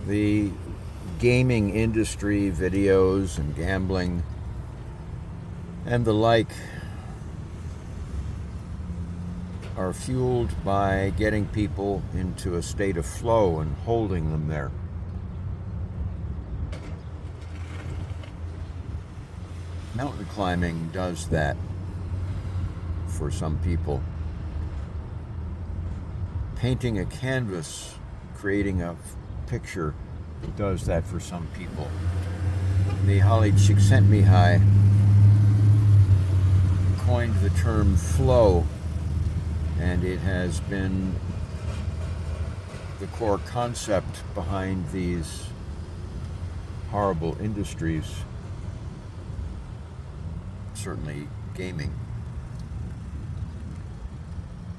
The gaming industry, videos and gambling and the like are fueled by getting people into a state of flow and holding them there. Mountain climbing does that for some people. Painting a canvas, creating a picture, does that for some people. The Holly Csikszentmihalyi coined the term flow, and it has been the core concept behind these horrible industries, certainly gaming.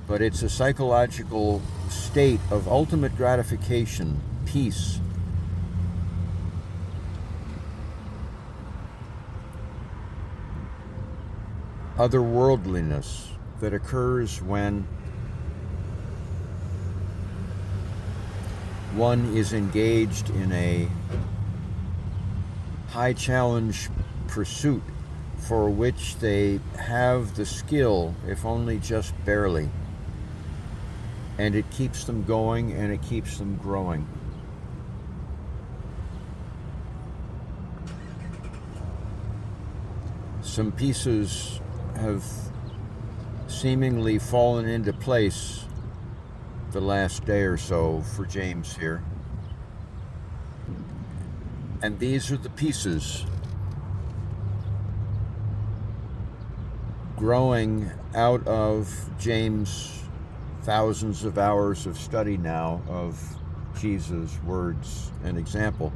But it's a psychological state of ultimate gratification, peace, otherworldliness that occurs when one is engaged in a high challenge pursuit for which they have the skill, if only just barely. And it keeps them going and it keeps them growing. Some pieces have seemingly fallen into place the last day or so for James here. And these are the pieces growing out of James' thousands of hours of study now of Jesus' words and example.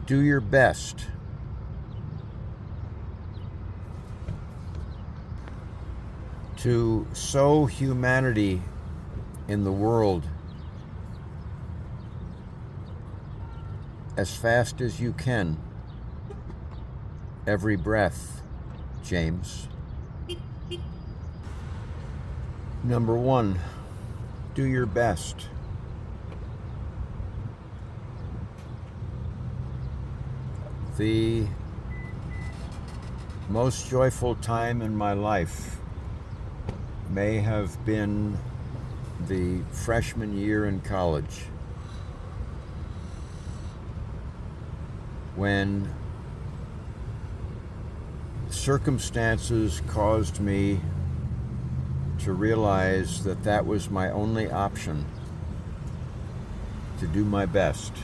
Do your best to sow humanity in the world as fast as you can, every breath, James. Number one, do your best. The most joyful time in my life may have been the freshman year in college, when circumstances caused me to realize that that was my only option, to do my best.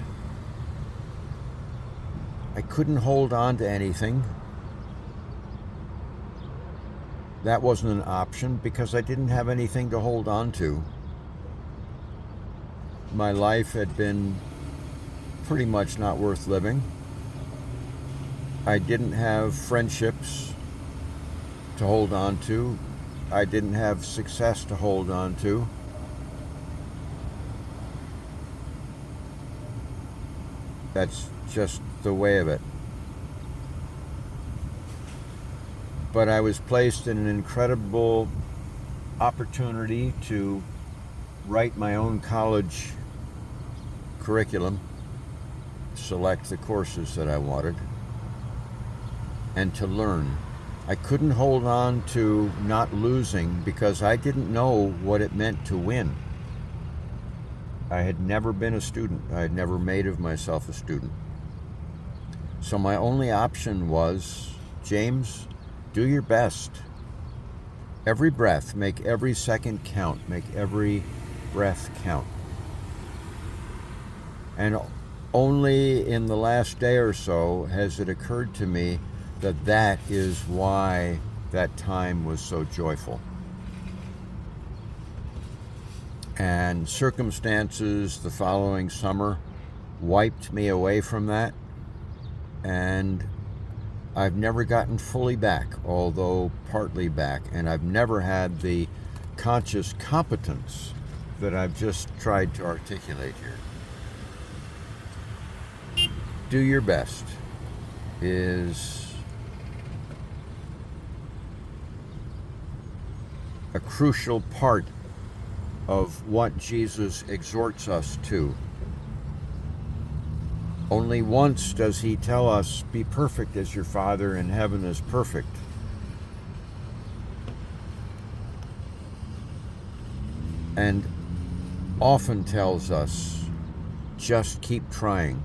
I couldn't hold on to anything. That wasn't an option because I didn't have anything to hold on to. My life had been pretty much not worth living. I didn't have friendships to hold on to. I didn't have success to hold on to. That's just the way of it. But I was placed in an incredible opportunity to write my own college curriculum, select the courses that I wanted, and to learn. I couldn't hold on to not losing because I didn't know what it meant to win. I had never been a student. I had never made of myself a student. So my only option was, James, do your best. Every breath, make every second count, make every breath count. And only in the last day or so has it occurred to me that that is why that time was so joyful. And circumstances the following summer wiped me away from that, and I've never gotten fully back, although partly back, and I've never had the conscious competence that I've just tried to articulate here. Do your best is a crucial part of what Jesus exhorts us to. Only once does he tell us, be perfect as your Father in heaven is perfect. And often tells us, just keep trying.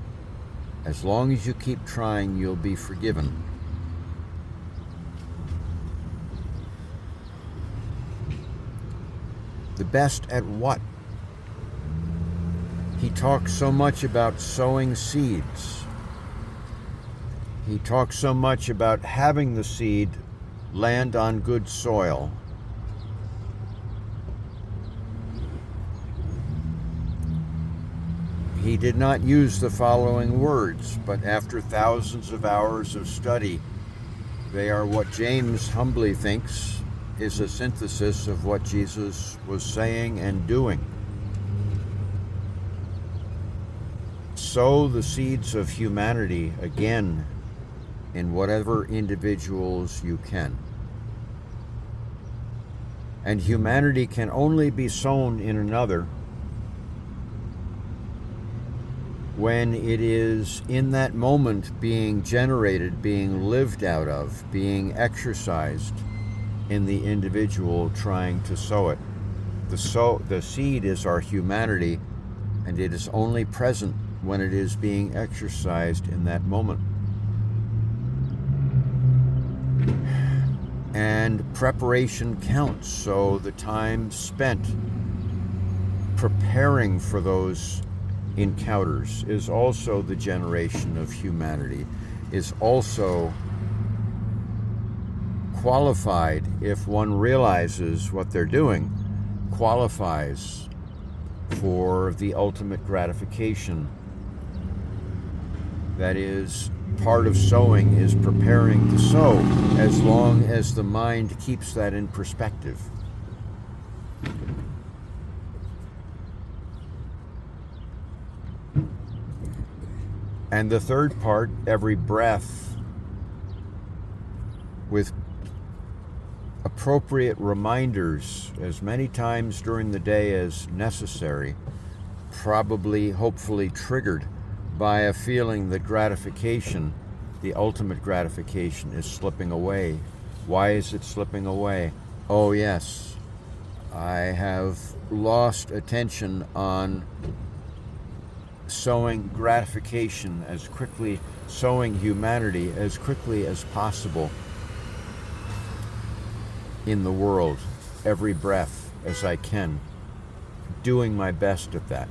As long as you keep trying, you'll be forgiven. The best at what? He talks so much about sowing seeds. He talks so much about having the seed land on good soil. He did not use the following words, but after thousands of hours of study, they are what James humbly thinks is a synthesis of what Jesus was saying and doing. Sow the seeds of humanity again in whatever individuals you can. And humanity can only be sown in another when it is in that moment being generated, being lived out of, being exercised in the individual trying to sow it. The seed is our humanity, and it is only present when it is being exercised in that moment. And preparation counts, so the time spent preparing for those encounters is also the generation of humanity, is also qualified, if one realizes what they're doing, qualifies for the ultimate gratification. That is, part of sowing is preparing to sow, as long as the mind keeps that in perspective. And the third part, every breath, with appropriate reminders as many times during the day as necessary, probably, hopefully triggered by a feeling that gratification, the ultimate gratification, is slipping away. Why is it slipping away? Oh yes, I have lost attention on sowing gratification as quickly, sowing humanity as quickly as possible in the world, every breath as I can, doing my best at that.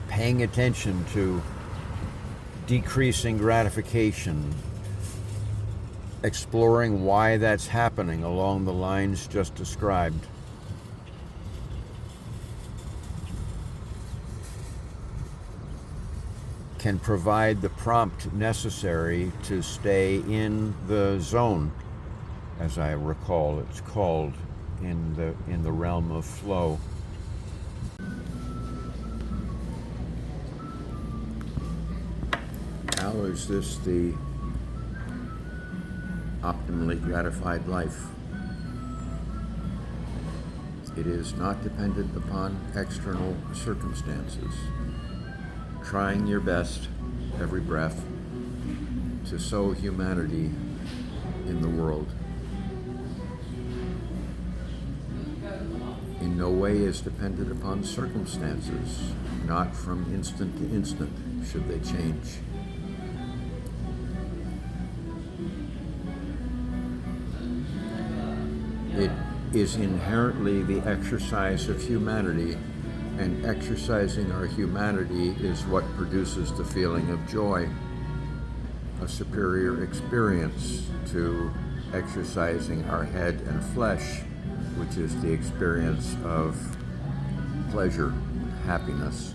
Paying attention to decreasing gratification, exploring why that's happening along the lines just described. Can provide the prompt necessary to stay in the zone, as I recall it's called in the realm of flow. How is this the optimally gratified life? It is not dependent upon external circumstances. Trying your best every breath to sow humanity in the world. In no way is dependent upon circumstances, not from instant to instant, should they change. It is inherently the exercise of humanity, and exercising our humanity is what produces the feeling of joy, a superior experience to exercising our head and flesh, which is the experience of pleasure, happiness.